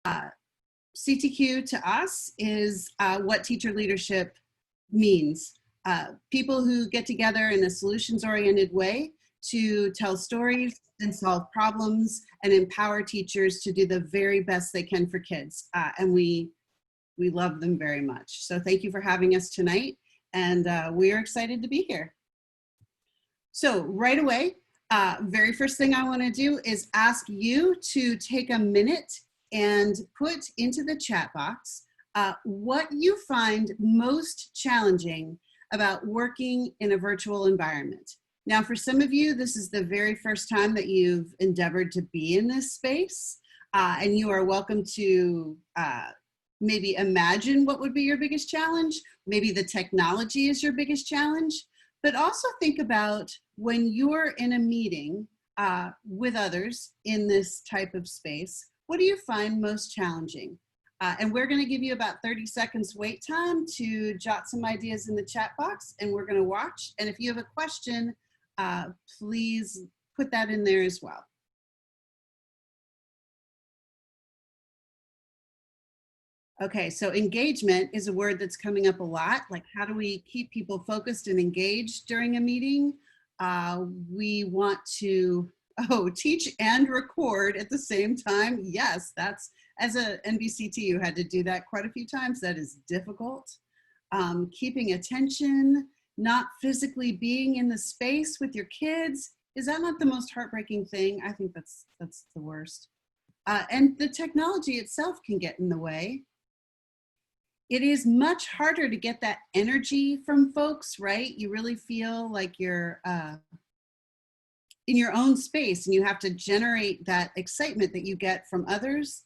CTQ to us is what teacher leadership means. People who get together in a solutions-oriented way to tell stories and solve problems and empower teachers to do the very best they can for kids. And we love them very much. So thank you for having us tonight. And we are excited to be here. So right away, very first thing I want to do is ask you to take a minute and put into the chat box what you find most challenging about working in a virtual environment. Now, for some of you, this is the very first time that you've endeavored to be in this space, and you are welcome to maybe imagine what would be your biggest challenge. Maybe the technology is your biggest challenge, but also think about when you're in a meeting with others in this type of space, what do you find most challenging? And we're going to give you about 30 seconds wait time to jot some ideas in the chat box, and we're going to watch. And if you have a question, please put that in there as well. Okay, so engagement is a word that's coming up a lot. Like, how do we keep people focused and engaged during a meeting? We want to, teach and record at the same time. Yes, that's, as a NBCT, you had to do that quite a few times. That is difficult. Keeping attention, not physically being in the space with your kids. Is that not the most heartbreaking thing? I think that's the worst. And the technology itself can get in the way. It is much harder to get that energy from folks, right? You really feel like you're in your own space, and you have to generate that excitement that you get from others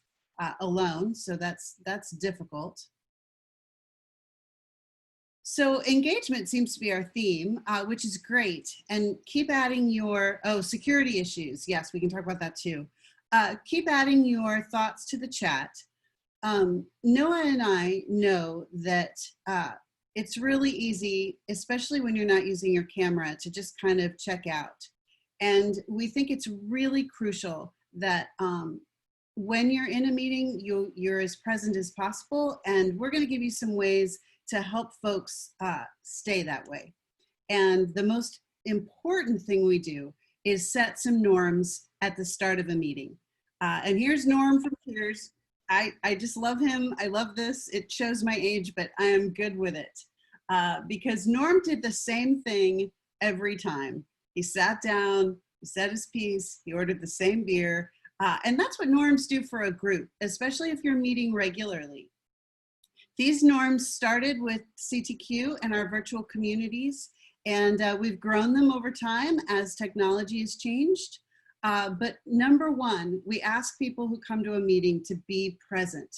alone. So that's difficult. So engagement seems to be our theme, which is great. And keep adding your, security issues. Yes, we can talk about that too. Keep adding your thoughts to the chat. Noah and I know that it's really easy, especially when you're not using your camera, to just kind of check out. And we think it's really crucial that when you're in a meeting, you're as present as possible. And we're going to give you some ways to help folks stay that way. And the most important thing we do is set some norms at the start of a meeting. And here's Norm from Peers. I just love him. I love this. It shows my age, but I am good with it. Because Norm did the same thing every time. He sat down, he said his piece, he ordered the same beer. And that's what norms do for a group, especially if you're meeting regularly. These norms started with CTQ and our virtual communities, and we've grown them over time as technology has changed. But number one, we ask people who come to a meeting to be present.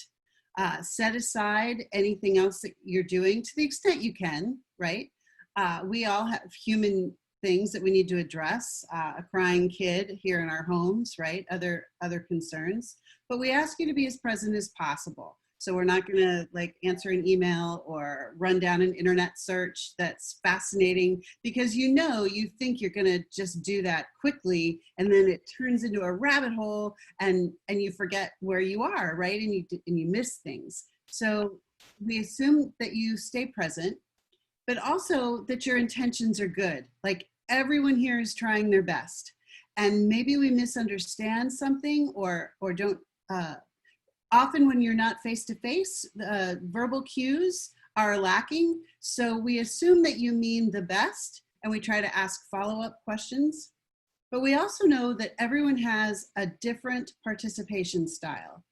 Set aside anything else that you're doing to the extent you can, right? We all have human things that we need to address, a crying kid here in our homes, right? Other concerns, but we ask you to be as present as possible. So we're not gonna like answer an email or run down an internet search that's fascinating, because you think you're gonna just do that quickly, and then it turns into a rabbit hole, and you forget where you are, right? And you miss things. So we assume that you stay present, but also that your intentions are good. Like, everyone here is trying their best, and maybe we misunderstand something or don't. Often when you're not face-to-face, the verbal cues are lacking. So we assume that you mean the best, and we try to ask follow-up questions. But we also know that everyone has a different participation style.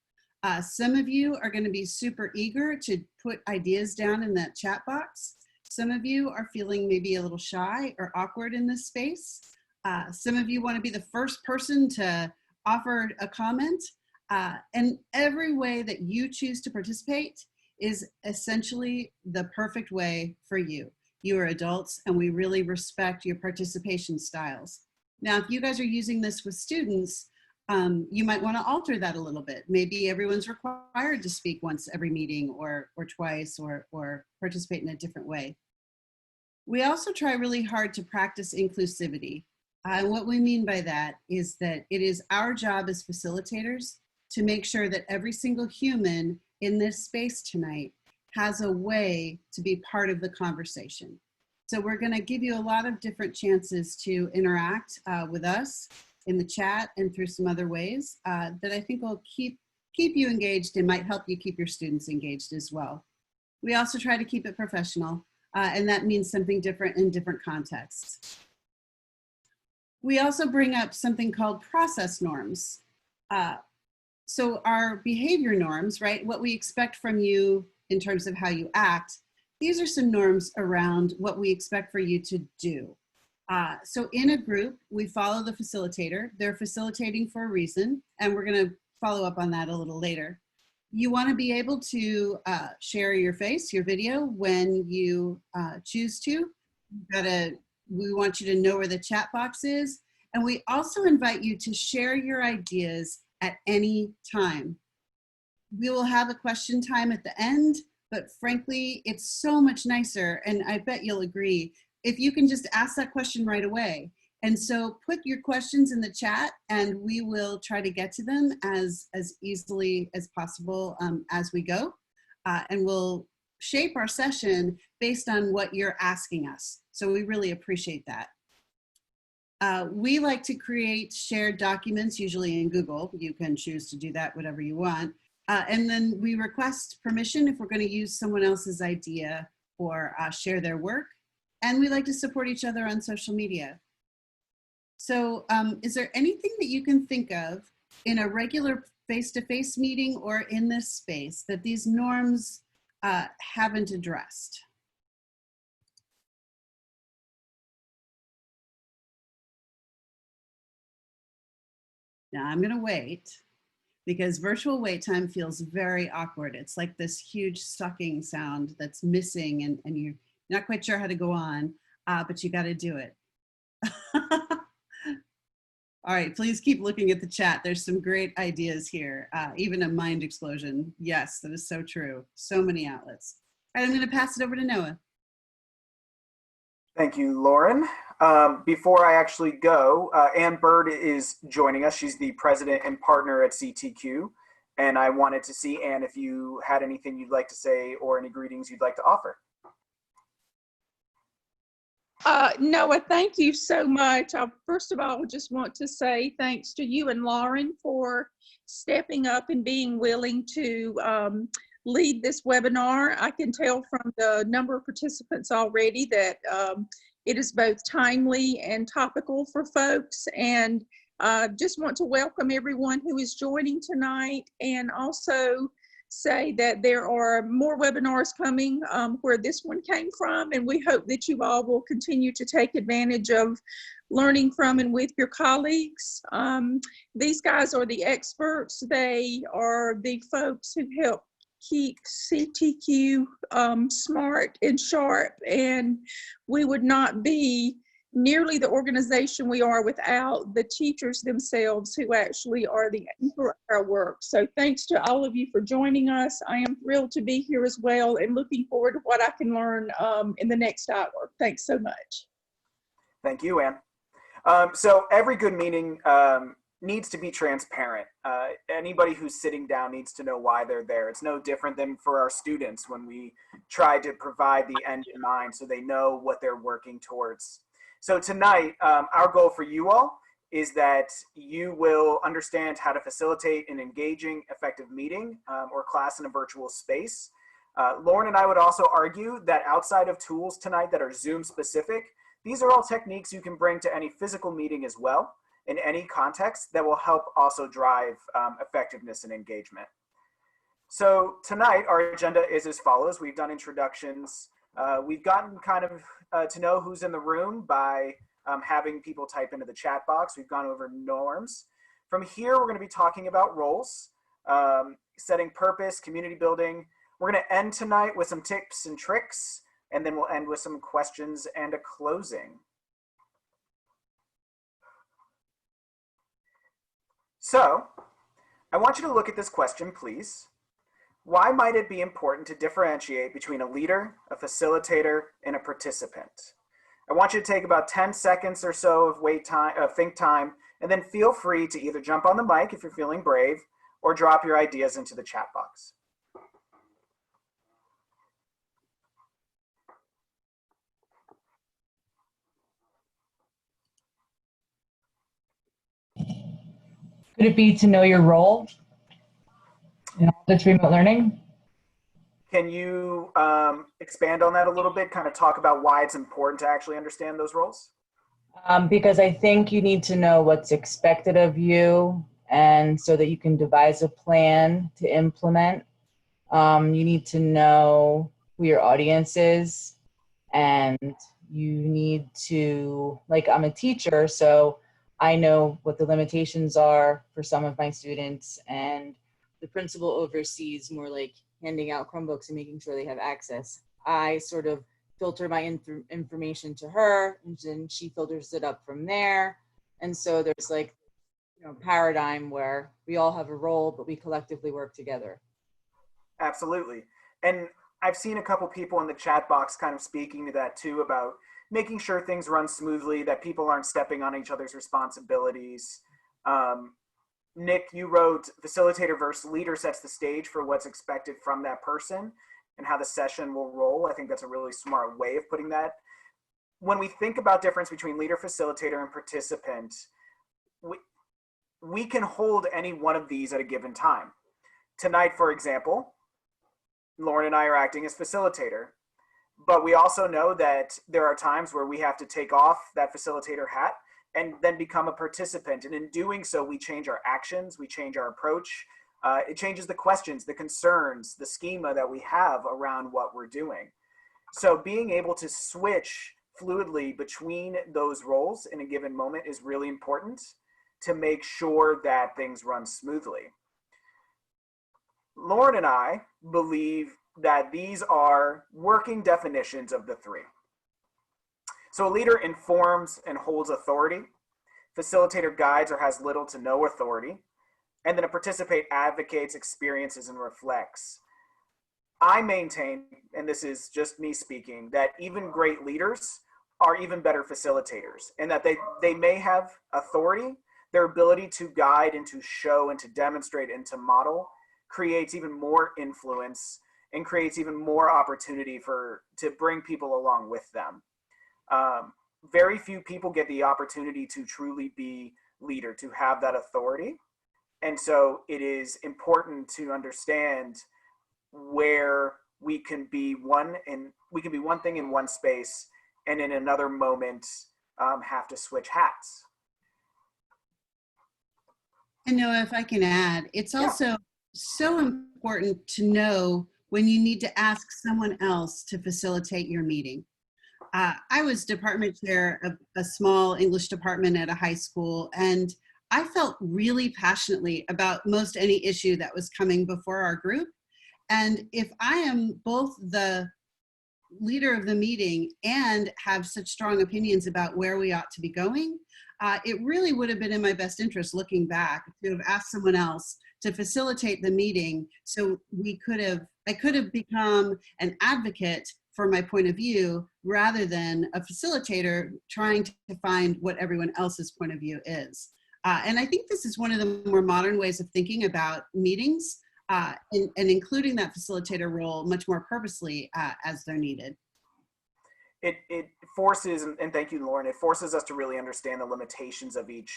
Some of you are going to be super eager to put ideas down in that chat box. Some of you are feeling maybe a little shy or awkward in this space. Some of you want to be the first person to offer a comment. And every way that you choose to participate is essentially the perfect way for you. You are adults, and we really respect your participation styles. Now, if you guys are using this with students, you might want to alter that a little bit. Maybe everyone's required to speak once every meeting, or twice, or participate in a different way. We also try really hard to practice inclusivity. What we mean by that is that it is our job as facilitators to make sure that every single human in this space tonight has a way to be part of the conversation. So we're going to give you a lot of different chances to interact with us in the chat and through some other ways that I think will keep you engaged and might help you keep your students engaged as well. We also try to keep it professional, and that means something different in different contexts. We also bring up something called process norms. So our behavior norms, right, what we expect from you in terms of how you act, these are some norms around what we expect for you to do. So in a group, we follow the facilitator. They're facilitating for a reason, and we're going to follow up on that a little later. You want to be able to share your face, your video, when you choose to. We want you to know where the chat box is. And we also invite you to share your ideas at any time. We will have a question time at the end, but frankly, it's so much nicer, and I bet you'll agree, if you can just ask that question right away. And so put your questions in the chat and we will try to get to them as easily as possible as we go. And we'll shape our session based on what you're asking us. So we really appreciate that. We like to create shared documents, usually in Google. You can choose to do that, whatever you want. And then we request permission if we're going to use someone else's idea or share their work. And we like to support each other on social media. So is there anything that you can think of in a regular face-to-face meeting or in this space that these norms haven't addressed? Now I'm going to wait because virtual wait time feels very awkward. It's like this huge sucking sound that's missing and you're not quite sure how to go on, but you got to do it. All right, please keep looking at the chat. There's some great ideas here. Even a mind explosion. Yes, that is so true. So many outlets. All right, I'm going to pass it over to Noah. Thank you, Lauren. Before I actually go, Ann Bird is joining us. She's the president and partner at CTQ. And I wanted to see, Ann, if you had anything you'd like to say or any greetings you'd like to offer. Noah, thank you so much. I first of all just want to say thanks to you and Lauren for stepping up and being willing to lead this webinar. I can tell from the number of participants already that it is both timely and topical for folks, and just want to welcome everyone who is joining tonight, and also say that there are more webinars coming where this one came from, and we hope that you all will continue to take advantage of learning from and with your colleagues. These guys are the experts. They are the folks who help keep CTQ smart and sharp, and we would not be nearly the organization we are without the teachers themselves who actually are the anchor of our work. So thanks to all of you for joining us. I am thrilled to be here as well and looking forward to what I can learn in the next hour. Thanks so much. Thank you, Ann. So every good meeting needs to be transparent. Anybody who's sitting down needs to know why they're there. It's no different than for our students when we try to provide the end in mind so they know what they're working towards. So tonight, our goal for you all is that you will understand how to facilitate an engaging, effective meeting or class in a virtual space. Lauren and I would also argue that outside of tools tonight that are Zoom specific, these are all techniques you can bring to any physical meeting as well in any context that will help also drive effectiveness and engagement. So tonight, our agenda is as follows. We've done introductions. We've gotten kind of to know who's in the room by having people type into the chat box. We've gone over norms. From here, we're going to be talking about roles, setting purpose, community building. We're going to end tonight with some tips and tricks, and then we'll end with some questions and a closing. So I want you to look at this question, please. Why might it be important to differentiate between a leader, a facilitator, and a participant? I want you to take about 10 seconds or so of think time, and then feel free to either jump on the mic if you're feeling brave, or drop your ideas into the chat box. Could it be to know your role in all this remote learning? Can you expand on that a little bit, kind of talk about why it's important to actually understand those roles? Because I think you need to know what's expected of you, and so that you can devise a plan to implement. You need to know who your audience is, and you need to, like, I'm a teacher, so I know what the limitations are for some of my students, and the principal oversees more like handing out Chromebooks and making sure they have access. I sort of filter my information to her, and then she filters it up from there. And so there's like, paradigm where we all have a role, but we collectively work together. Absolutely. And I've seen a couple people in the chat box kind of speaking to that too, about making sure things run smoothly, that people aren't stepping on each other's responsibilities. Nick, you wrote facilitator versus leader sets the stage for what's expected from that person and how the session will roll. I think that's a really smart way of putting that. When we think about difference between leader, facilitator, and participant, we can hold any one of these at a given time. Tonight, for example, Lauren and I are acting as facilitator, but we also know that there are times where we have to take off that facilitator hat and then become a participant. And in doing so, we change our actions, we change our approach. It changes the questions, the concerns, the schema that we have around what we're doing. So being able to switch fluidly between those roles in a given moment is really important to make sure that things run smoothly. Lauren and I believe that these are working definitions of the three. So a leader informs and holds authority. Facilitator guides or has little to no authority. And then a participant advocates, experiences, and reflects. I maintain, and this is just me speaking, that even great leaders are even better facilitators, and that they may have authority. Their ability to guide and to show and to demonstrate and to model creates even more influence and creates even more opportunity to bring people along with them. Very few people get the opportunity to truly be leader, to have that authority. And so it is important to understand where we can be one thing in one space, and in another moment have to switch hats. And Noah, if I can add, it's also so important to know when you need to ask someone else to facilitate your meeting. I was department chair of a small English department at a high school, and I felt really passionately about most any issue that was coming before our group. And if I am both the leader of the meeting and have such strong opinions about where we ought to be going, it really would have been in my best interest, looking back, to have asked someone else to facilitate the meeting, so I could have become an advocate for my point of view rather than a facilitator trying to find what everyone else's point of view is. And I think this is one of the more modern ways of thinking about meetings, and including that facilitator role much more purposely as they're needed. It forces, and thank you, Lauren, it forces us to really understand the limitations of each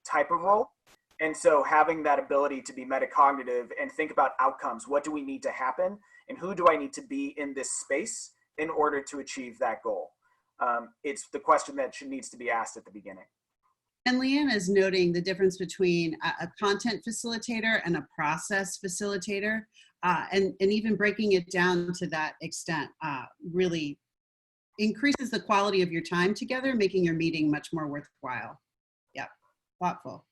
type of role. And so having that ability to be metacognitive and think about outcomes, what do we need to happen, and who do I need to be in this space in order to achieve that goal? It's the question that needs to be asked at the beginning. And Leanna is noting the difference between a content facilitator and a process facilitator, and even breaking it down to that extent really increases the quality of your time together, making your meeting much more worthwhile. Yeah, thoughtful.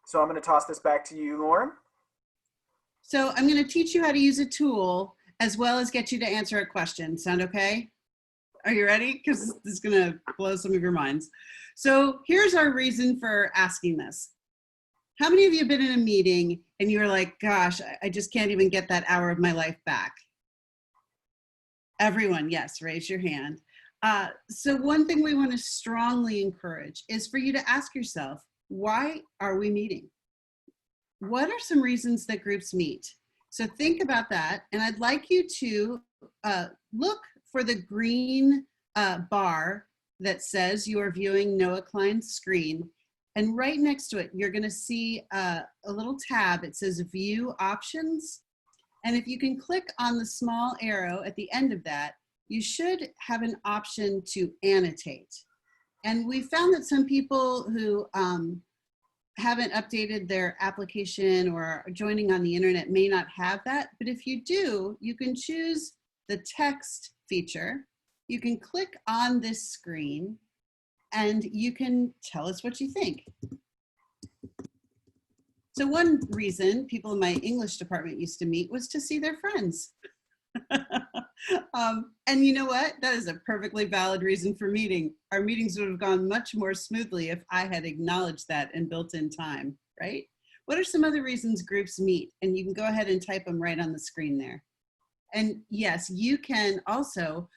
So I'm going to toss this back to you, Lauren. So I'm going to teach you how to use a tool as well as get you to answer a question. Sound okay? Are you ready? Because this is going to blow some of your minds. So here's our reason for asking this. How many of you have been in a meeting and you're like, gosh, I just can't even get that hour of my life back? Everyone, yes, raise your hand. So one thing we want to strongly encourage is for you to ask yourself, why are we meeting? what are some reasons that groups meet? So think about that. And I'd like you to look for the green bar that says you are viewing Noah Klein's screen. And right next to it, you're going to see a little tab. It says View Options. And if you can click on the small arrow at the end of that, you should have an option to annotate. And we found that some people who haven't updated their application or are joining on the internet may not have that. But if you do, you can choose the text feature. You can click on this screen and you can tell us what you think. So one reason people in my English department used to meet was to see their friends. And you know what? That is a perfectly valid reason for meeting. Our meetings would have gone much more smoothly if I had acknowledged that and built in time, right? What are some other reasons groups meet? And you can go ahead and type them right on the screen there. And yes, you can also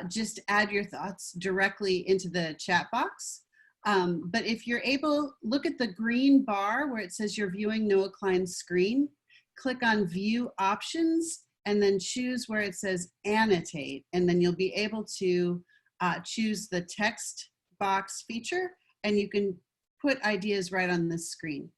just add your thoughts directly into the chat box. But if you're able, look at the green bar where it says you're viewing Noah Klein's screen, click on View Options, and then choose where it says Annotate, and then you'll be able to choose the text box feature, and you can put ideas right on the screen.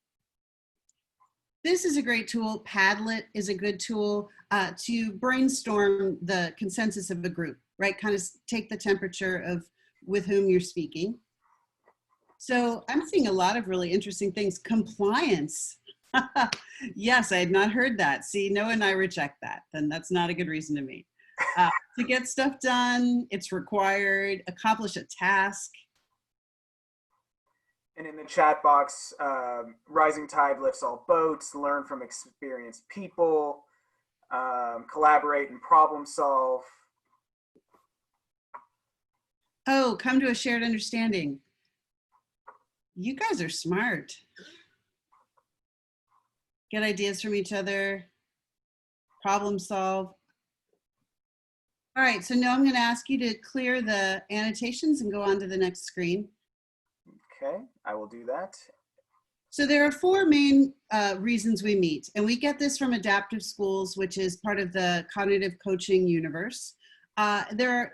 This is a great tool. Padlet is a good tool to brainstorm the consensus of a group, right? Kind of take the temperature of with whom you're speaking. So I'm seeing a lot of really interesting things. Compliance. Yes, I had not heard that. See, Noah and I reject that. Then that's not a good reason to meet. To get stuff done, it's required. Accomplish a task. And in the chat box, rising tide lifts all boats, learn from experienced people, collaborate and problem solve. Oh, come to a shared understanding. You guys are smart. Get ideas from each other, problem solve. All right, so now I'm going to ask you to clear the annotations and go on to the next screen. Okay, I will do that. So there are four main reasons we meet, and we get this from Adaptive Schools, which is part of the cognitive coaching universe. There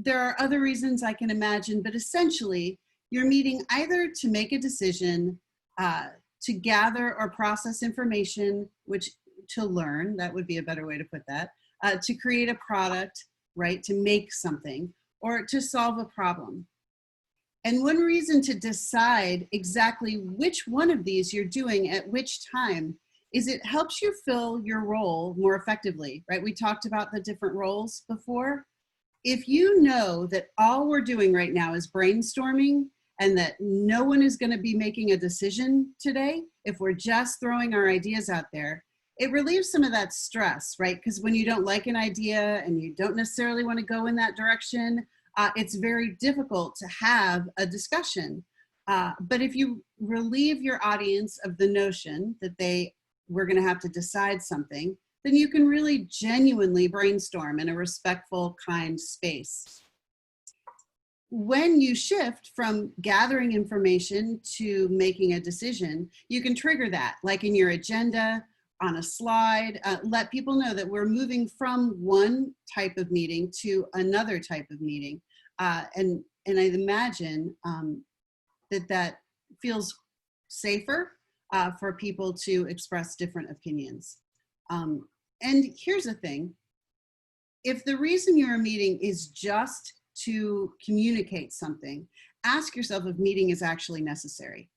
are other reasons I can imagine, but essentially you're meeting either to make a decision, to gather or process information, which to learn, that would be a better way to put that, to create a product, right, to make something, or to solve a problem. And one reason to decide exactly which one of these you're doing at which time is it helps you fill your role more effectively, right? We talked about the different roles before. If you know that all we're doing right now is brainstorming and that no one is going to be making a decision today, if we're just throwing our ideas out there, it relieves some of that stress, right? Because when you don't like an idea and you don't necessarily want to go in that direction, it's very difficult to have a discussion. But if you relieve your audience of the notion that we're going to have to decide something, then you can really genuinely brainstorm in a respectful, kind space. When you shift from gathering information to making a decision, you can trigger that, like in your agenda, on a slide, let people know that we're moving from one type of meeting to another type of meeting. And I'd imagine that feels safer for people to express different opinions. And here's the thing, if the reason you're meeting is just to communicate something, ask yourself if meeting is actually necessary.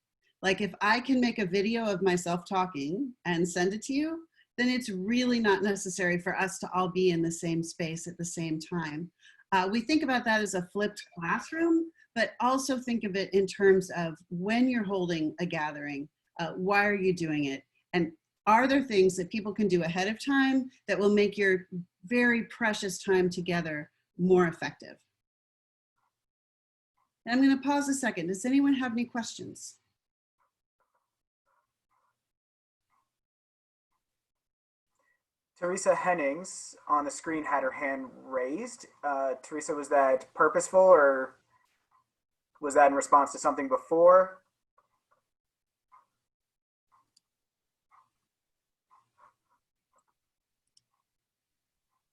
Like if I can make a video of myself talking and send it to you, then it's really not necessary for us to all be in the same space at the same time. We think about that as a flipped classroom, but also think of it in terms of when you're holding a gathering, why are you doing it? And are there things that people can do ahead of time that will make your very precious time together more effective? And I'm going to pause a second. Does anyone have any questions? Teresa Hennings on the screen had her hand raised. Teresa, was that purposeful or was that in response to something before?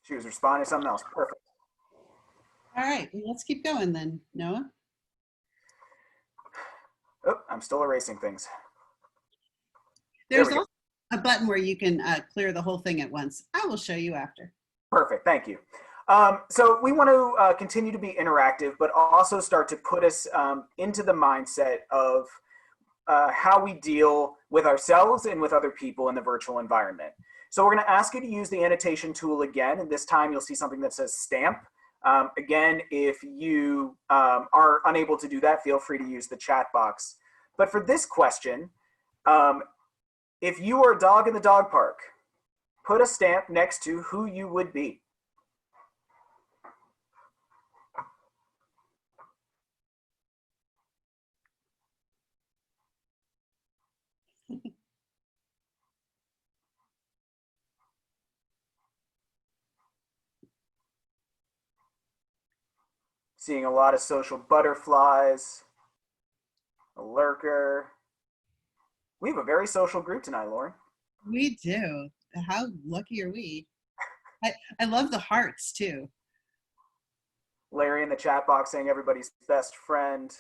She was responding to something else. Perfect. All right, well, let's keep going then, Noah. Oh, I'm still erasing things. There's we go. also a button where you can clear the whole thing at once. I will show you after. Perfect. Thank you. So we want to continue to be interactive, but also start to put us into the mindset of how we deal with ourselves and with other people in the virtual environment. So we're going to ask you to use the annotation tool again, and this time you'll see something that says stamp. Again, if you are unable to do that, feel free to use the chat box. But for this question, if you were a dog in the dog park, put a stamp next to who you would be. Seeing a lot of social butterflies, a lurker. We have a very social group tonight, Lauren. We do. How lucky are we? I love the hearts too. Larry in the chat box saying everybody's best friend.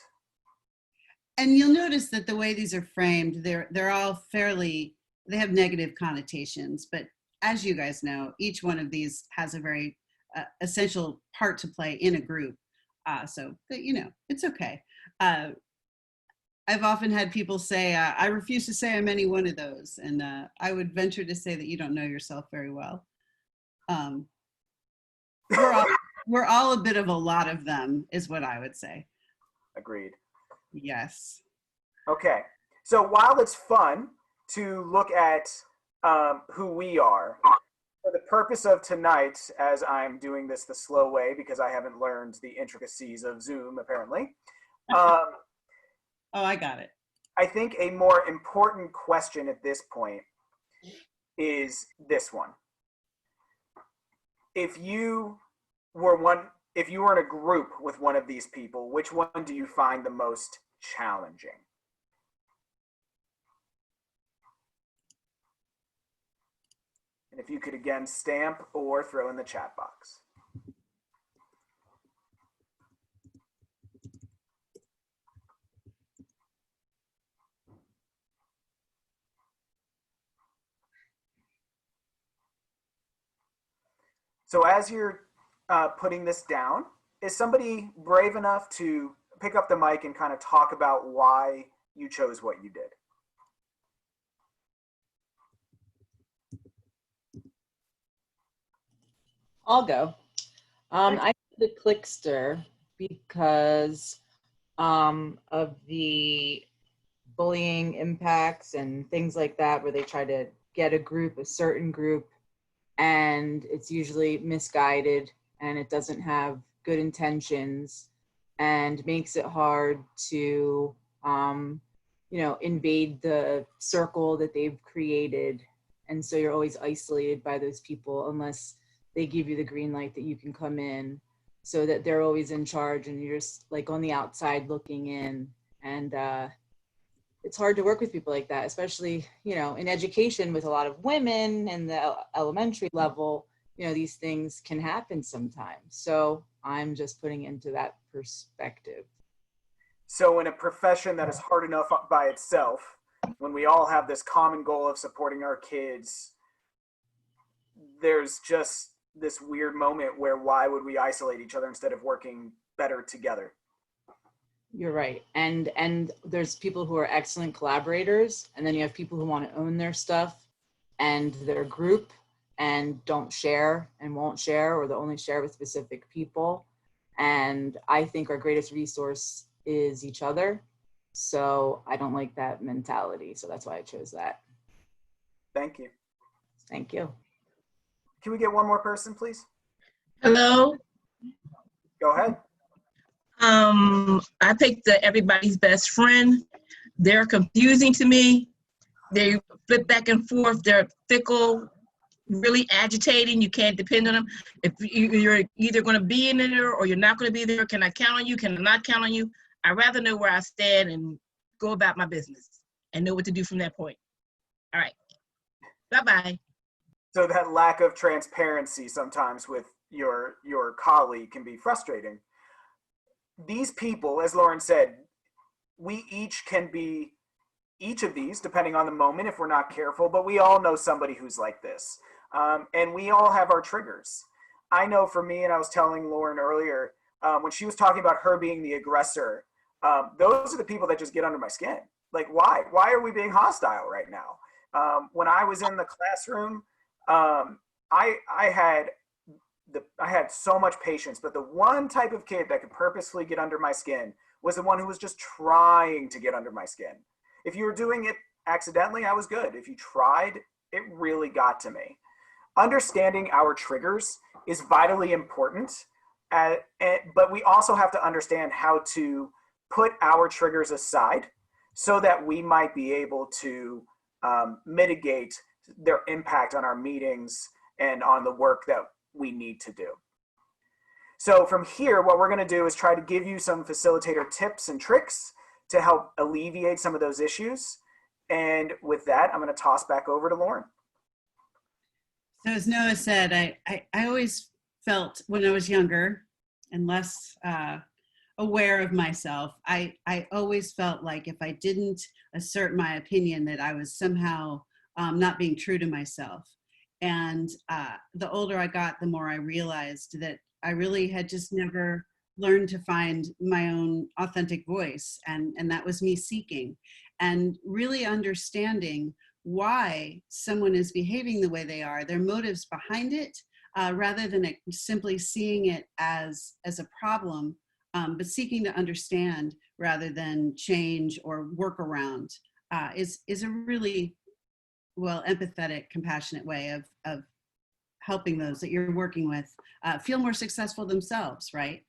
And you'll notice that the way these are framed, they're all fairly, they have negative connotations, but as you guys know, each one of these has a very essential part to play in a group. So, you know, it's okay. I've often had people say, I refuse to say I'm any one of those. And I would venture to say that you don't know yourself very well. We're all a bit of a lot of them, is what I would say. Agreed. Yes. Okay. So while it's fun to look at who we are, for the purpose of tonight, as I'm doing this the slow way because I haven't learned the intricacies of Zoom, apparently, Oh, I got it. I think a more important question at this point is this one. If you were in a group with one of these people, which one do you find the most challenging? And if you could again stamp or throw in the chat box. So as you're putting this down, is somebody brave enough to pick up the mic and kind of talk about why you chose what you did? I'll go. I did the Clickster because of the bullying impacts and things like that, where they try to get a certain group, and it's usually misguided and it doesn't have good intentions and makes it hard to, invade the circle that they've created. And so you're always isolated by those people unless they give you the green light that you can come in, so that they're always in charge and you're just like on the outside looking in. And it's hard to work with people like that, especially, in education with a lot of women and the elementary level, these things can happen sometimes. So I'm just putting into that perspective. So in a profession that is hard enough by itself, when we all have this common goal of supporting our kids, there's just this weird moment where why would we isolate each other instead of working better together? You're right. And there's people who are excellent collaborators, and then you have people who want to own their stuff and their group and don't share and won't share, or they only share with specific people. And I think our greatest resource is each other. So I don't like that mentality. So that's why I chose that. Thank you. Thank you. Can we get one more person, please? Hello. Go ahead. I picked the everybody's best friend. They're confusing to me. They flip back and forth. They're fickle, really agitating. You can't depend on them. If you're either going to be in there or you're not going to be there, can I count on you? Can I not count on you? I'd rather know where I stand and go about my business and know what to do from that point. All right. Bye-bye. So that lack of transparency sometimes with your colleague can be frustrating. These people, as Lauren said, we each can be each of these depending on the moment if we're not careful, but we all know somebody who's like this. And we all have our triggers. I know for me, and I was telling Lauren earlier, when she was talking about her being the aggressor, those are the people that just get under my skin. Like, why? Why are we being hostile right now? When I was in the classroom, I had so much patience, but the one type of kid that could purposefully get under my skin was the one who was just trying to get under my skin. If you were doing it accidentally, I was good. If you tried, it really got to me. Understanding our triggers is vitally important, but we also have to understand how to put our triggers aside so that we might be able to mitigate their impact on our meetings and on the work that we need to do. So from here, what we're going to do is try to give you some facilitator tips and tricks to help alleviate some of those issues. And with that, I'm going to toss back over to Lauren. So as Noah said, I always felt when I was younger and less aware of myself, I always felt like if I didn't assert my opinion that I was somehow not being true to myself. And the older I got, the more I realized that I really had just never learned to find my own authentic voice. And that was me seeking and really understanding why someone is behaving the way they are, their motives behind it, rather than simply seeing it as a problem, but seeking to understand rather than change or work around is a really empathetic, compassionate way of helping those that you're working with feel more successful themselves, right?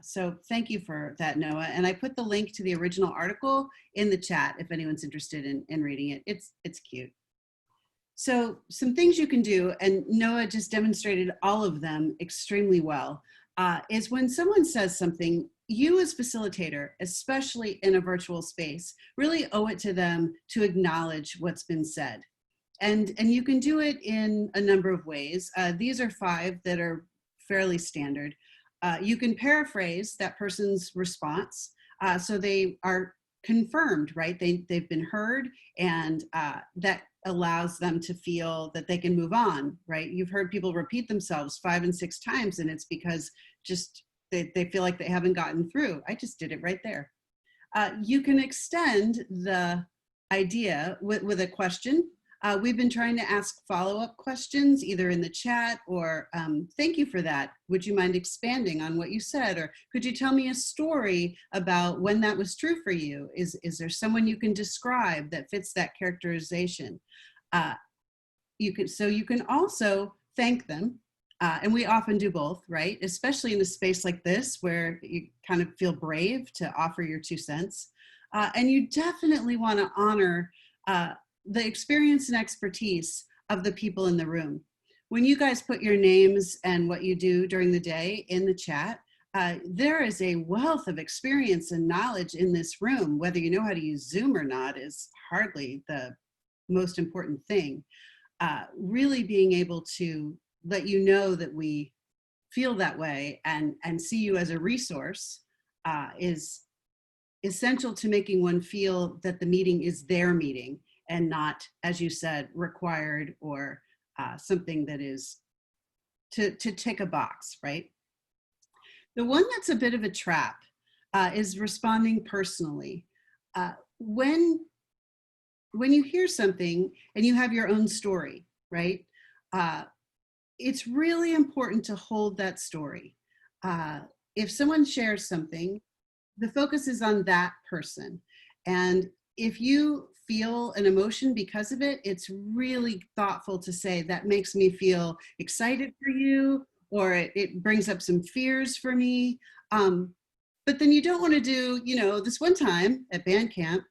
So thank you for that, Noah. And I put the link to the original article in the chat if anyone's interested in reading it. It's cute. So some things you can do, and Noah just demonstrated all of them extremely well, is when someone says something, you as facilitator, especially in a virtual space, really owe it to them to acknowledge what's been said. And you can do it in a number of ways. These are 5 that are fairly standard. You can paraphrase that person's response so they are confirmed, right? They've been heard, and that allows them to feel that they can move on, right? You've heard people repeat themselves 5 and 6 times, and it's because just they feel like they haven't gotten through. I just did it right there. You can extend the idea with a question. We've been trying to ask follow-up questions either in the chat or thank you for that. Would you mind expanding on what you said? Or could you tell me a story about when that was true for you? Is there someone you can describe that fits that characterization? You can also thank them. And we often do both, right? Especially in a space like this where you kind of feel brave to offer your 2 cents. And you definitely want to honor the experience and expertise of the people in the room. When you guys put your names and what you do during the day in the chat, there is a wealth of experience and knowledge in this room. Whether you know how to use Zoom or not is hardly the most important thing. Really being able to let you know that we feel that way and see you as a resource is essential to making one feel that the meeting is their meeting and not, as you said, required or something that is to tick a box, right? The one that's a bit of a trap is responding personally. When you hear something and you have your own story, right? It's really important to hold that story. If someone shares something, the focus is on that person. And if you feel an emotion because of it, it's really thoughtful to say, that makes me feel excited for you, or it brings up some fears for me. But then you don't want to do, this one time at band camp,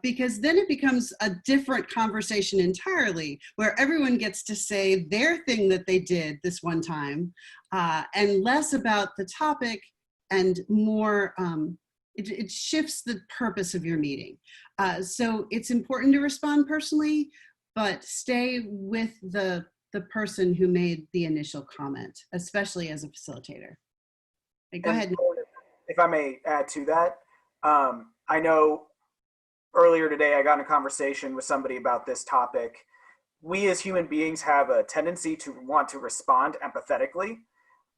because then it becomes a different conversation entirely, where everyone gets to say their thing that they did this one time, and less about the topic and more, it shifts the purpose of your meeting. So it's important to respond personally, but stay with the person who made the initial comment, especially as a facilitator. Okay, go ahead. If I may add to that, I know earlier today I got in a conversation with somebody about this topic. We as human beings have a tendency to want to respond empathetically.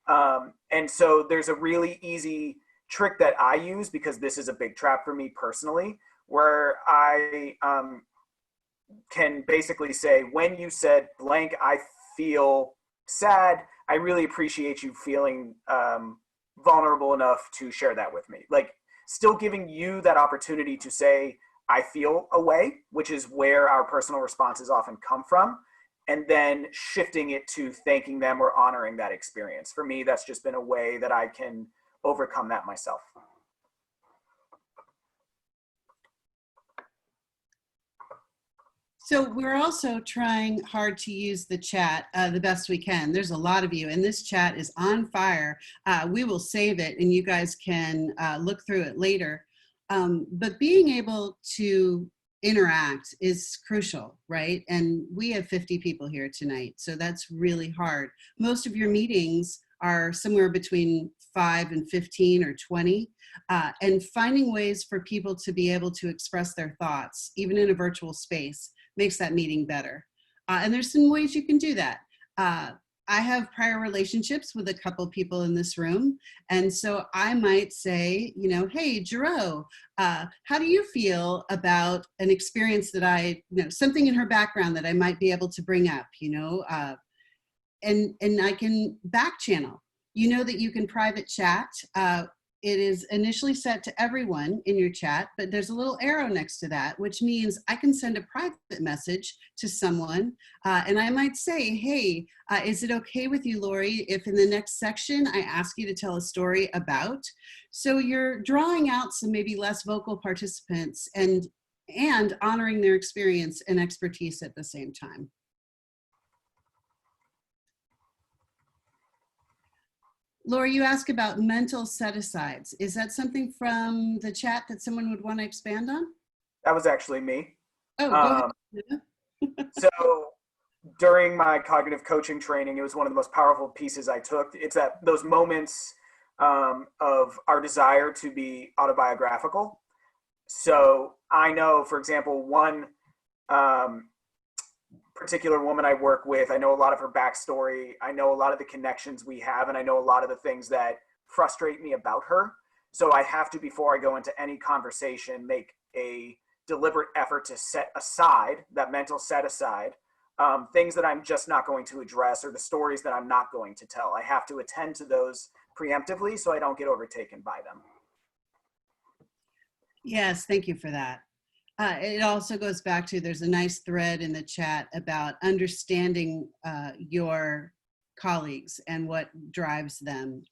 And so there's a really easy trick that I use, because this is a big trap for me personally, where I can basically say, when you said blank, I feel sad. I really appreciate you feeling vulnerable enough to share that with me. Like, still giving you that opportunity to say, I feel a way, which is where our personal responses often come from, and then shifting it to thanking them or honoring that experience. For me, that's just been a way that I can overcome that myself. So we're also trying hard to use the chat the best we can. There's a lot of you, and this chat is on fire. We will save it, and you guys can look through it later. But being able to interact is crucial, right? And we have 50 people here tonight, so that's really hard. Most of your meetings are somewhere between 5 and 15 or 20, and finding ways for people to be able to express their thoughts, even in a virtual space, makes that meeting better. And there's some ways you can do that. I have prior relationships with a couple people in this room. And so I might say, you know, hey, Jero, how do you feel about an experience that something in her background that I might be able to bring up, and I can back channel. You know that you can private chat. It is initially set to everyone in your chat, but there's a little arrow next to that, which means I can send a private message to someone. And I might say, hey, is it okay with you, Lori, if in the next section I ask you to tell a story about? So you're drawing out some maybe less vocal participants and honoring their experience and expertise at the same time. Laura, you asked about mental set-asides. Is that something from the chat that someone would want to expand on? That was actually me. Oh, go ahead. So during my cognitive coaching training, it was one of the most powerful pieces I took. It's those moments of our desire to be autobiographical. So I know, for example, one particular woman I work with, I know a lot of her backstory. I know a lot of the connections we have, and I know a lot of the things that frustrate me about her. So I have to, before I go into any conversation, make a deliberate effort to set aside, that mental set aside, things that I'm just not going to address, or the stories that I'm not going to tell. I have to attend to those preemptively so I don't get overtaken by them. Yes, thank you for that. It also goes back to, there's a nice thread in the chat about understanding your colleagues and what drives them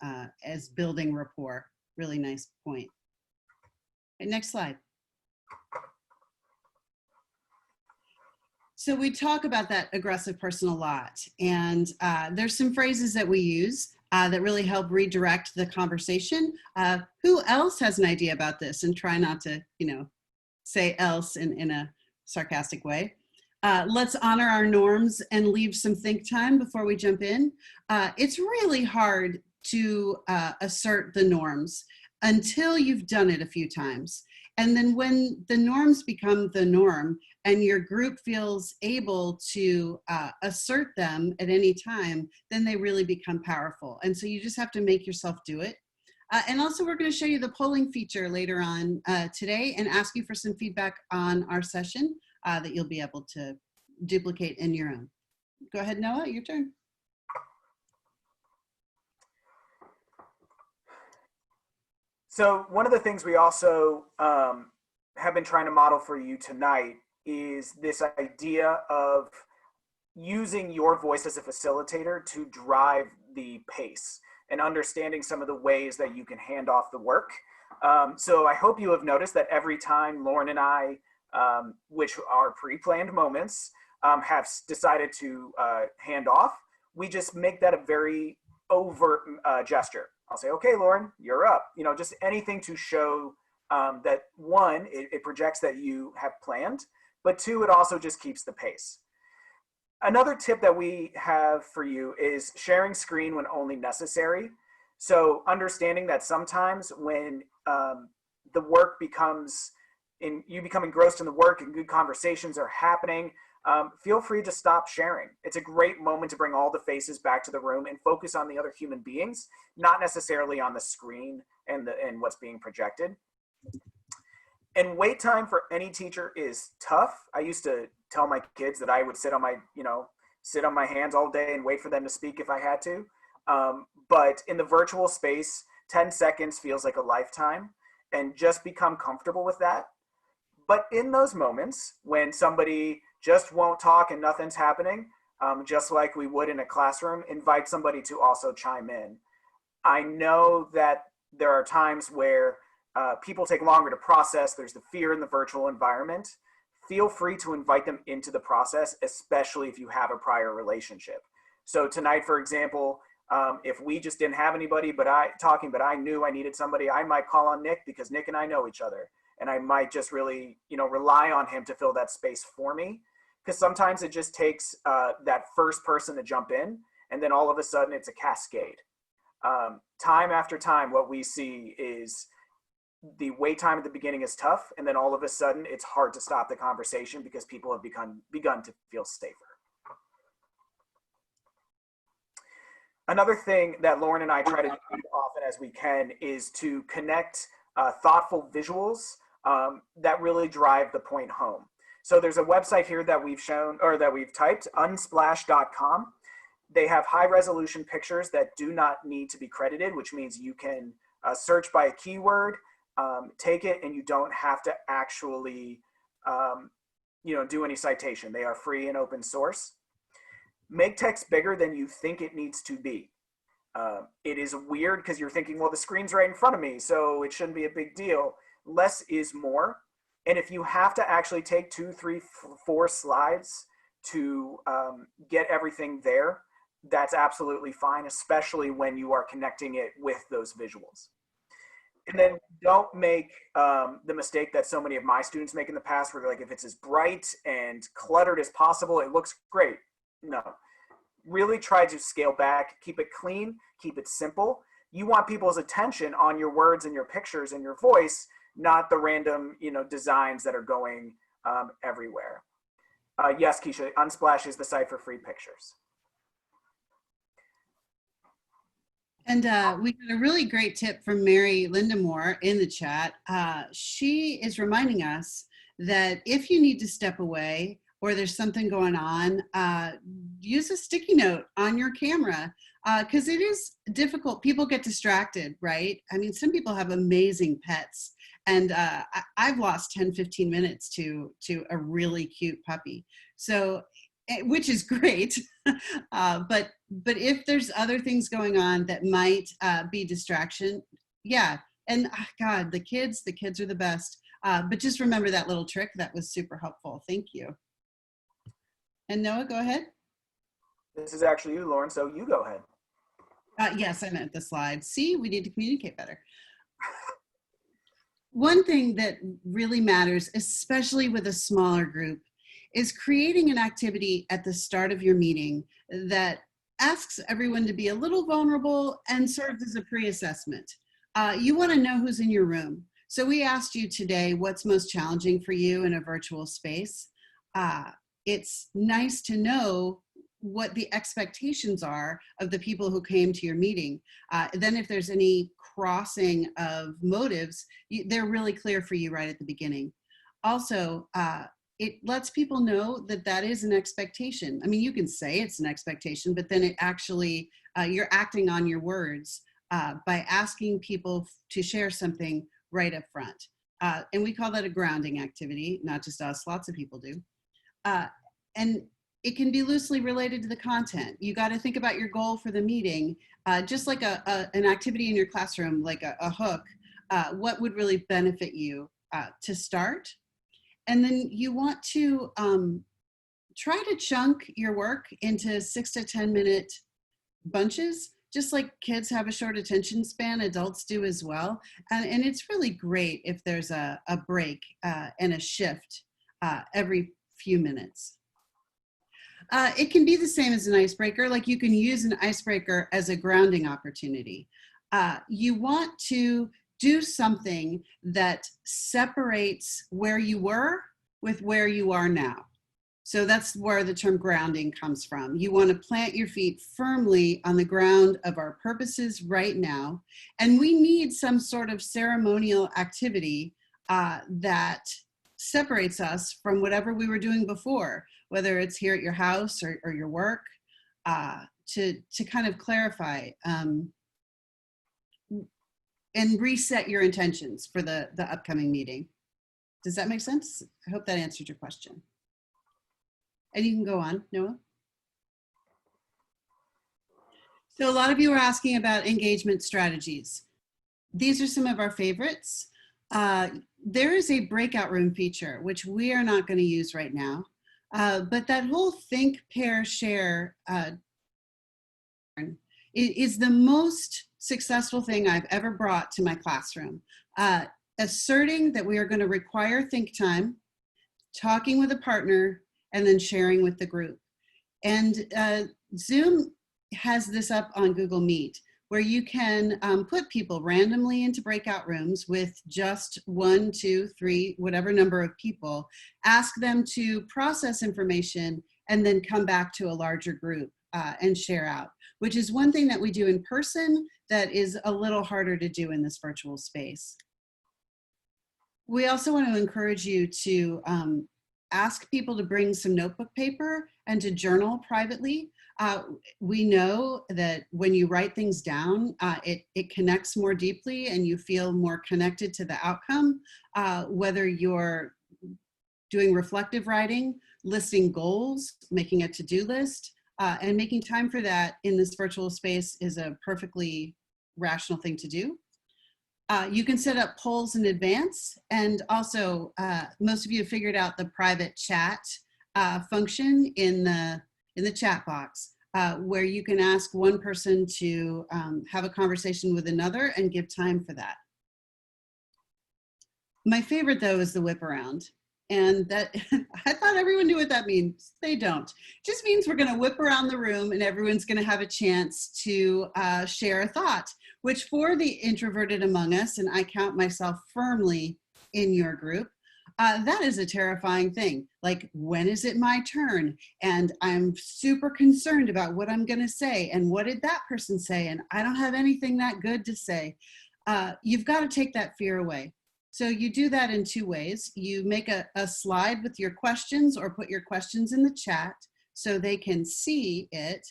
as building rapport. Really nice point. Okay, next slide. So we talk about that aggressive person a lot, and there's some phrases that we use that really help redirect the conversation. Who else has an idea about this? And try not to, say else in a sarcastic way. Let's honor our norms and leave some think time before we jump in. It's really hard to assert the norms until you've done it a few times. And then when the norms become the norm and your group feels able to assert them at any time, then they really become powerful. And so you just have to make yourself do it. And also, we're going to show you the polling feature later on today and ask you for some feedback on our session that you'll be able to duplicate in your own. Go ahead, Noah, your turn. So one of the things we also have been trying to model for you tonight is this idea of using your voice as a facilitator to drive the pace, and understanding some of the ways that you can hand off the work. So I hope you have noticed that every time Lauren and I, which are pre-planned moments, have decided to hand off, we just make that a very overt gesture. I'll say, okay, Lauren, you're up. Just anything to show that, one, it projects that you have planned, but two, it also just keeps the pace. Another tip that we have for you is sharing screen when only necessary. So understanding that sometimes when the work becomes, you become engrossed in the work and good conversations are happening, feel free to stop sharing. It's a great moment to bring all the faces back to the room and focus on the other human beings, not necessarily on the screen and what's being projected. And wait time for any teacher is tough. I used to tell my kids that I would sit on my hands all day and wait for them to speak if I had to. But in the virtual space, 10 seconds feels like a lifetime, and just become comfortable with that. But in those moments when somebody just won't talk and nothing's happening, just like we would in a classroom, invite somebody to also chime in. I know that there are times where people take longer to process. There's the fear in the virtual environment. Feel free to invite them into the process, especially if you have a prior relationship. So tonight, for example, if we just didn't have anybody but I knew I needed somebody, I might call on Nick because Nick and I know each other. And I might just really, rely on him to fill that space for me. Because sometimes it just takes that first person to jump in, and then all of a sudden it's a cascade. Time after time, what we see is the wait time at the beginning is tough, and then all of a sudden it's hard to stop the conversation because people have begun to feel safer. Another thing that Lauren and I try to do as often as we can is to connect thoughtful visuals that really drive the point home. So there's a website here that we've shown, or that we've typed, unsplash.com. They have high resolution pictures that do not need to be credited, which means you can search by a keyword, take it, and you don't have to actually do any citation. They are free and open source. Make text bigger than you think it needs to be. It is weird because you're thinking, well, the screen's right in front of me, so it shouldn't be a big deal. Less is more. And if you have to actually take 2, 3, 4 slides to get everything there, that's absolutely fine, especially when you are connecting it with those visuals. And then don't make the mistake that so many of my students make in the past, where they're like, if it's as bright and cluttered as possible, it looks great. No, really try to scale back, keep it clean, keep it simple. You want people's attention on your words and your pictures and your voice, not the random, designs that are going everywhere. Yes, Keisha, Unsplash is the site for free pictures. And we got a really great tip from Mary Lindamore in the chat. She is reminding us that if you need to step away or there's something going on, use a sticky note on your camera, because it is difficult. People get distracted, right? I mean, some people have amazing pets, and I've lost 10, 15 minutes to a really cute puppy. So, which is great. But if there's other things going on that might be distraction, yeah. And God, the kids are the best. But just remember that little trick. That was super helpful. Thank you. And Noah, go ahead. This is actually you, Lauren, so you go ahead. Yes, I meant the slide. See, we need to communicate better. One thing that really matters, especially with a smaller group, is creating an activity at the start of your meeting that asks everyone to be a little vulnerable and serves as a pre-assessment. You want to know who's in your room. So we asked you today, what's most challenging for you in a virtual space? It's nice to know what the expectations are of the people who came to your meeting. Then if there's any crossing of motives, they're really clear for you right at the beginning. Also, it lets people know that that is an expectation. I mean, you can say it's an expectation, but then it actually, you're acting on your words by asking people to share something right up front. And we call that a grounding activity, not just us, lots of people do. And it can be loosely related to the content. You got to think about your goal for the meeting, just like an activity in your classroom, like a hook. What would really benefit you to start? And then you want to try to chunk your work into 6 to 10 minute bunches, just like kids have a short attention span, adults do as well. And it's really great if there's a break and a shift every few minutes. It can be the same as an icebreaker. Like you can use an icebreaker as a grounding opportunity. You want to do something that separates where you were with where you are now. So that's where the term grounding comes from. You want to plant your feet firmly on the ground of our purposes right now. And we need some sort of ceremonial activity that separates us from whatever we were doing before, whether it's here at your house or your work, to kind of clarify and reset your intentions for the upcoming meeting. Does that make sense? I hope that answered your question. And you can go on, Noah. So a lot of you are asking about engagement strategies. These are some of our favorites. There is a breakout room feature, which we are not going to use right now. But that whole think, pair, share is the most successful thing I've ever brought to my classroom. Asserting that we are going to require think time, talking with a partner, and then sharing with the group. And Zoom has this up on Google Meet, where you can put people randomly into breakout rooms with just 1, 2, 3, whatever number of people, ask them to process information, and then come back to a larger group and share out, which is one thing that we do in person that is a little harder to do in this virtual space. We also want to encourage you to ask people to bring some notebook paper and to journal privately. We know that when you write things down, it connects more deeply and you feel more connected to the outcome, whether you're doing reflective writing, listing goals, making a to-do list, and making time for that in this virtual space is a perfectly rational thing to do. You can set up polls in advance, and also most of you have figured out the private chat function in the chat box, where you can ask one person to have a conversation with another and give time for that. My favorite though is the whip around, and that I thought everyone knew what that means. They don't. It just means we're going to whip around the room and everyone's going to have a chance to share a thought, which for the introverted among us, and I count myself firmly in your group, that is a terrifying thing. Like, when is it my turn? And I'm super concerned about what I'm going to say. And what did that person say? And I don't have anything that good to say. You've got to take that fear away. So you do that in 2 ways. You make a slide with your questions or put your questions in the chat so they can see it.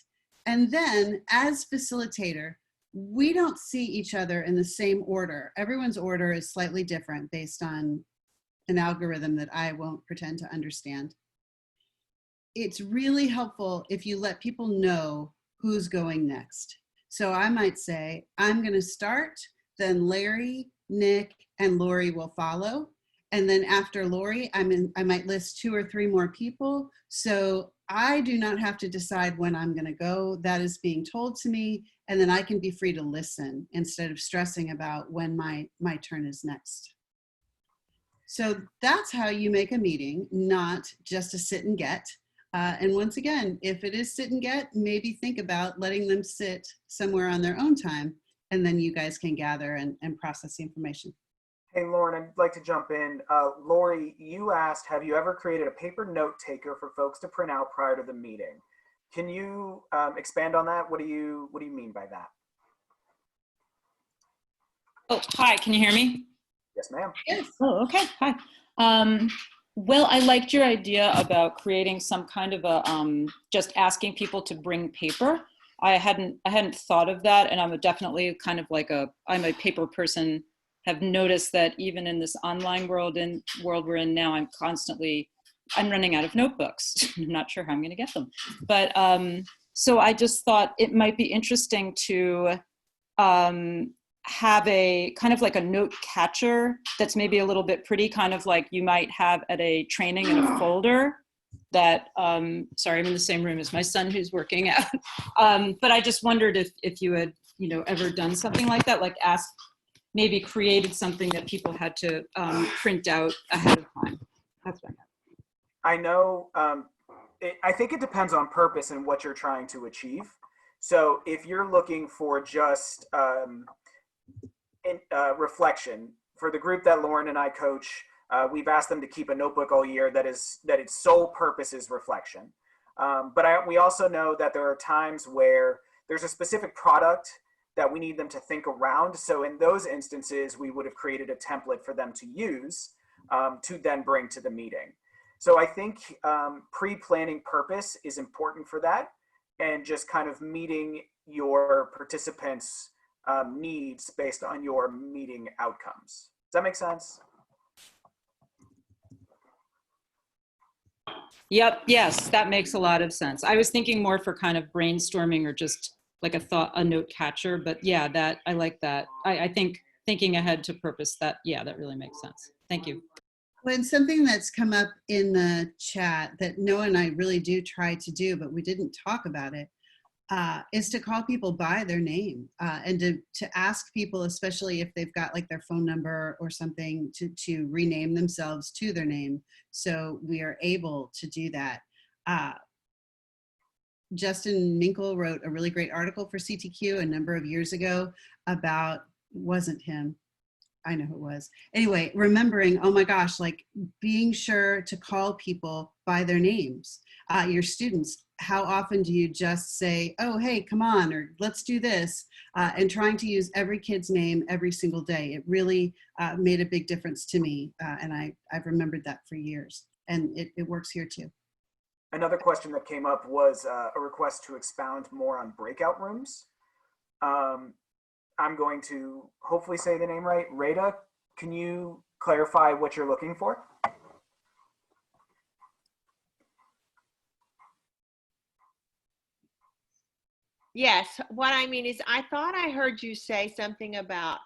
And then as facilitator, we don't see each other in the same order. Everyone's order is slightly different based on an algorithm that I won't pretend to understand. It's really helpful if you let people know who's going next. So I might say, I'm going to start, then Larry, Nick, and Lori will follow. And then after Lori, I might list 2 or 3 more people. So I do not have to decide when I'm going to go. That is being told to me. And then I can be free to listen instead of stressing about when my turn is next. So that's how you make a meeting, not just a sit and get. And once again, if it is sit and get, maybe think about letting them sit somewhere on their own time, and then you guys can gather and process the information. Hey, Lauren, I'd like to jump in. Lori, you asked, have you ever created a paper note taker for folks to print out prior to the meeting? Can you expand on that? What do you mean by that? Oh, hi, can you hear me? Yes, ma'am. Yes. Oh, okay, hi. Well, I liked your idea about creating some kind of a, just asking people to bring paper. I hadn't thought of that, and I'm definitely kind of like I'm a paper person. Have noticed that even in this online world we're in now, I'm running out of notebooks. I'm not sure how I'm going to get them, but so I just thought it might be interesting to have a kind of like a note catcher that's maybe a little bit pretty, kind of like you might have at a training in a folder. That sorry, I'm in the same room as my son who's working out. But I just wondered if you had ever done something like that, like maybe created something that people had to print out ahead of time. That's what I know I think it depends on purpose and what you're trying to achieve. So if you're looking for just reflection, for the group that Lauren and I coach, we've asked them to keep a notebook all year that its sole purpose is reflection. But we also know that there are times where there's a specific product that we need them to think around. So in those instances, we would have created a template for them to use to then bring to the meeting. So I think pre-planning purpose is important for that, and just kind of meeting your participants' needs based on your meeting outcomes. Does that make sense? Yep. Yes, that makes a lot of sense. I was thinking more for kind of brainstorming or just like a note catcher, but yeah, that I like that. I think thinking ahead to purpose, that really makes sense. Thank you. When something that's come up in the chat that Noah and I really do try to do, but we didn't talk about it, is to call people by their name and to ask people, especially if they've got like their phone number or something, to rename themselves to their name. So we are able to do that. Justin Minkle wrote a really great article for CTQ a number of years ago about, wasn't him, I know who it was. Anyway, remembering, oh my gosh, like being sure to call people by their names. Your students, how often do you just say, oh, hey, come on, or let's do this, and trying to use every kid's name every single day. It really made a big difference to me, and I've remembered that for years, and it works here too. Another question that came up was a request to expound more on breakout rooms. I'm going to hopefully say the name right. Rada, can you clarify what you're looking for? Yes, what I mean is I thought I heard you say something about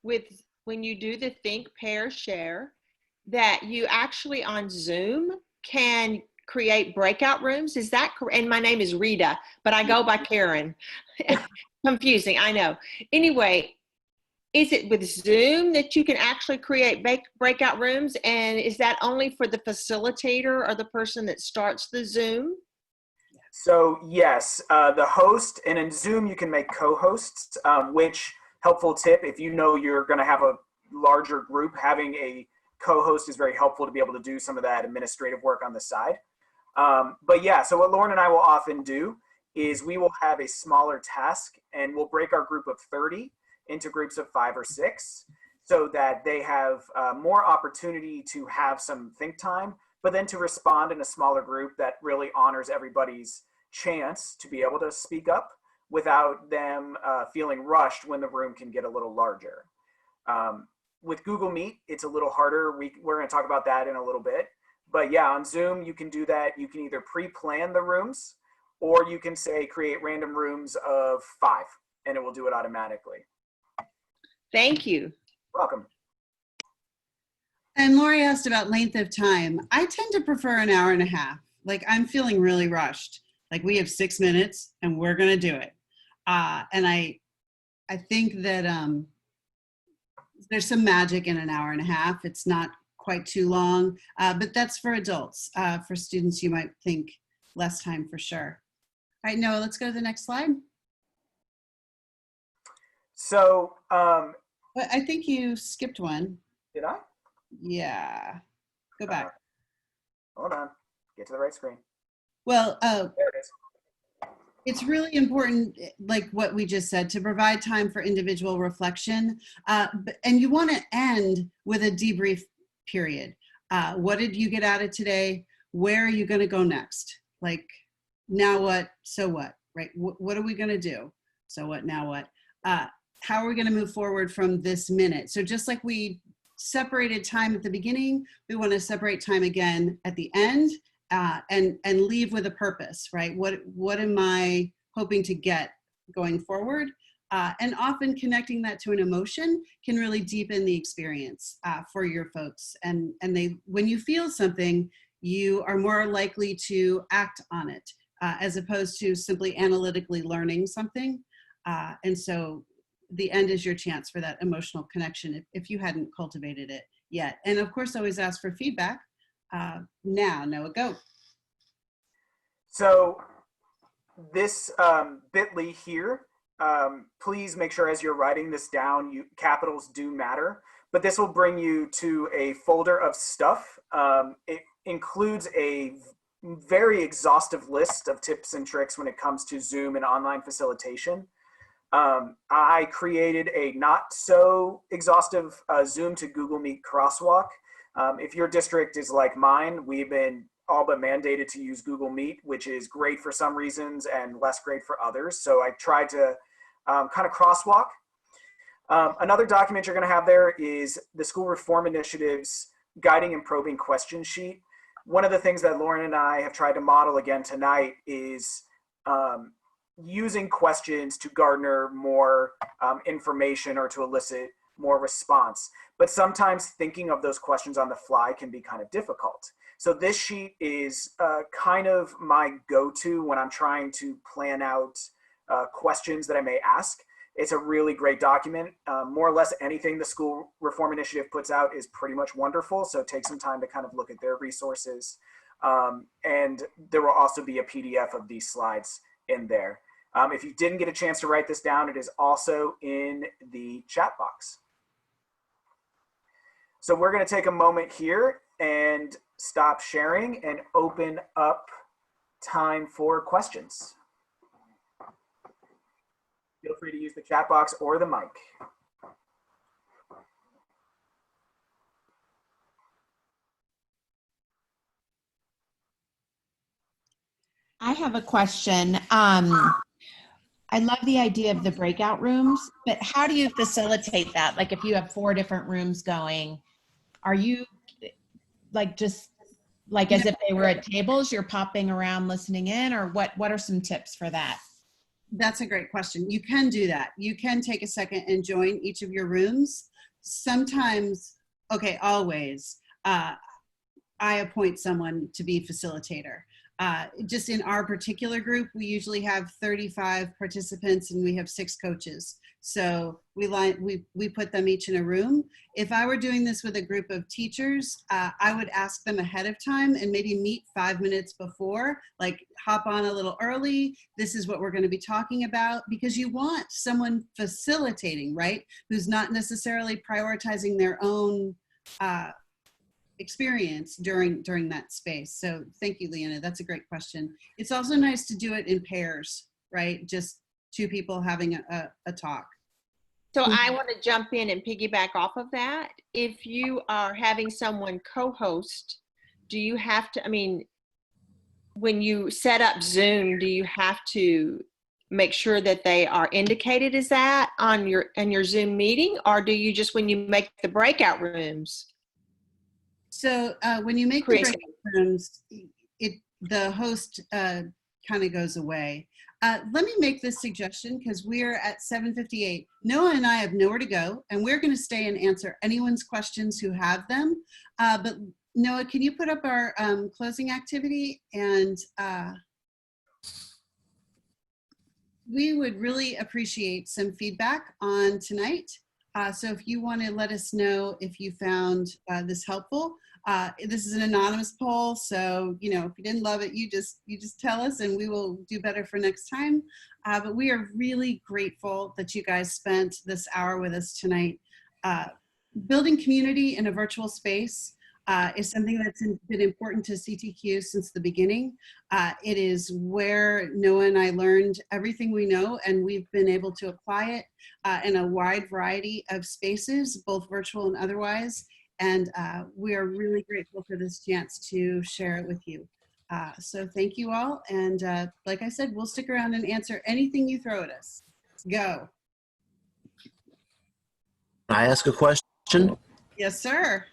when you do the think, pair, share, that you actually on Zoom can create breakout rooms. Is that correct? And my name is Rita, but I go by Karen. Confusing, I know. Anyway, is it with Zoom that you can actually create breakout rooms? And is that only for the facilitator or the person that starts the Zoom? So yes, the host, and in Zoom you can make co-hosts, which, helpful tip, if you know you're going to have a larger group, having a co-host is very helpful to be able to do some of that administrative work on the side. But yeah, so what Lauren and I will often do is we will have a smaller task, and we'll break our group of 30 into groups of 5 or 6 so that they have more opportunity to have some think time, but then to respond in a smaller group that really honors everybody's chance to be able to speak up without them feeling rushed when the room can get a little larger. With Google Meet, it's a little harder. We're going to talk about that in a little bit. But yeah, on Zoom, you can do that. You can either pre-plan the rooms, or you can say create random rooms of 5, and it will do it automatically. Thank you. Welcome. And Lori asked about length of time. I tend to prefer an hour and a half. Like I'm feeling really rushed. Like we have 6 minutes and we're gonna do it. And I think that there's some magic in an hour and a half. It's not quite too long, but that's for adults. For students, you might think less time for sure. All right, Noah, let's go to the next slide. So, But I think you skipped one. did I? Yeah, go back. Hold on, get to the right screen. Well, There it is. it's really important, like what we just said, to provide time for individual reflection. And you want to end with a debrief period. What did you get out of today? Where are you going to go next? Like, now what? So what? Right? What are we going to do? So what? Now what? How are we going to move forward from this minute? So just like we separated time at the beginning, we want to separate time again at the end. And leave with a purpose, right? What am I hoping to get going forward? And often connecting that to an emotion can really deepen the experience for your folks. And when you feel something, you are more likely to act on it as opposed to simply analytically learning something. And so the end is your chance for that emotional connection if you hadn't cultivated it yet. And of course, always ask for feedback. Now, Noah, go. So this bit.ly here, please make sure as you're writing this down, capitals do matter, but this will bring you to a folder of stuff. It includes a very exhaustive list of tips and tricks when it comes to Zoom and online facilitation. I created a not so exhaustive Zoom to Google Meet crosswalk. If your district is like mine, we've been all but mandated to use Google Meet, which is great for some reasons and less great for others. So I tried to kind of crosswalk. Another document you're going to have there is the School Reform Initiative's Guiding and Probing Question Sheet. One of the things that Lauren and I have tried to model again tonight is using questions to garner more information or to elicit more response. But sometimes thinking of those questions on the fly can be kind of difficult. So this sheet is kind of my go-to when I'm trying to plan out questions that I may ask. It's a really great document. More or less anything the School Reform Initiative puts out is pretty much wonderful. So take some time to kind of look at their resources. And there will also be a PDF of these slides in there. If you didn't get a chance to write this down, it is also in the chat box. So we're going to take a moment here and stop sharing and open up time for questions. Feel free to use the chat box or the mic. I have a question. I love the idea of the breakout rooms, but how do you facilitate that? Like if you have 4 different rooms going, are you like just like as if they were at tables, you're popping around listening in, or what are some tips for that? That's a great question. You can do that. You can take a second and join each of your rooms. Sometimes, okay, always, I appoint someone to be facilitator. Just in our particular group, we usually have 35 participants and we have 6 coaches. So we put them each in a room. If I were doing this with a group of teachers, I would ask them ahead of time and maybe meet 5 minutes before, like hop on a little early. This is what we're going to be talking about, because you want someone facilitating, right? Who's not necessarily prioritizing their own experience during that space. So thank you, Leanna. That's a great question. It's also nice to do it in pairs, right? Just 2 people having a talk. So I want to jump in and piggyback off of that. If you are having someone co-host, do you have to, I mean, when you set up Zoom, do you have to make sure that they are indicated as that on your Zoom meeting, or do you just, when you make the breakout rooms? So when you make the breakout rooms, the host kind of goes away. Let me make this suggestion because we're at 7:58. Noah and I have nowhere to go, and we're going to stay and answer anyone's questions who have them. But Noah, can you put up our closing activity? And we would really appreciate some feedback on tonight. So if you want to let us know if you found this helpful. This is an anonymous poll, so if you didn't love it, you just tell us and we will do better for next time. But we are really grateful that you guys spent this hour with us tonight. Building community in a virtual space is something that's been important to CTQ since the beginning. It is where Noah and I learned everything we know, and we've been able to apply it in a wide variety of spaces, both virtual and otherwise. And we are really grateful for this chance to share it with you. So thank you all. And like I said, we'll stick around and answer anything you throw at us. Go. Can I ask a question? Yes, sir.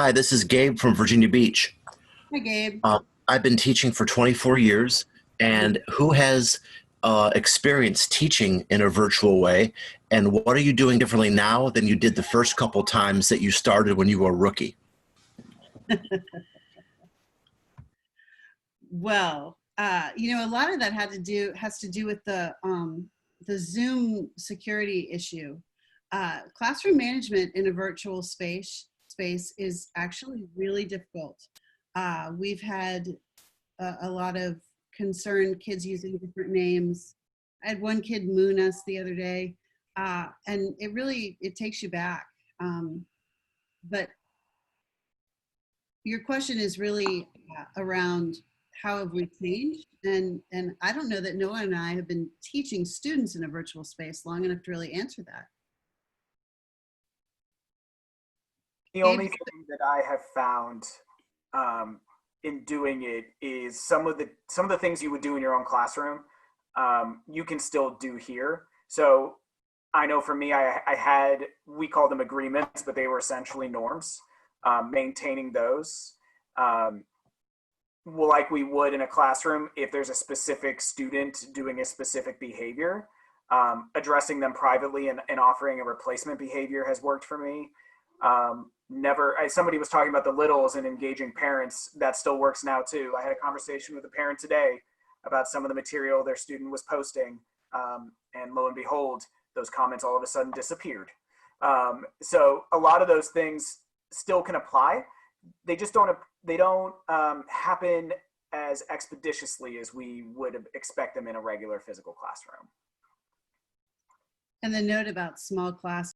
Hi, this is Gabe from Virginia Beach. Hi, Gabe. I've been teaching for 24 years, and who has experience teaching in a virtual way, and what are you doing differently now than you did the first couple times that you started when you were a rookie? Well, a lot of that has to do with the Zoom security issue. Classroom management in a virtual space is actually really difficult. We've had a lot of concerned, kids using different names. I had one kid moon us the other day, and it takes you back. But your question is really around how have we changed? And I don't know that Noah and I have been teaching students in a virtual space long enough to really answer that. The only thing that I have found in doing it is some of the things you would do in your own classroom, you can still do here. So I know for me, we called them agreements, but they were essentially norms. Maintaining those, like we would in a classroom, if there's a specific student doing a specific behavior, addressing them privately and offering a replacement behavior has worked for me. Somebody was talking about the littles and engaging parents. That still works now too. I had a conversation with a parent today about some of the material their student was posting, and lo and behold, those comments all of a sudden disappeared. So a lot of those things still can apply. They just don't happen as expeditiously as we would expect them in a regular physical classroom. And the note about small class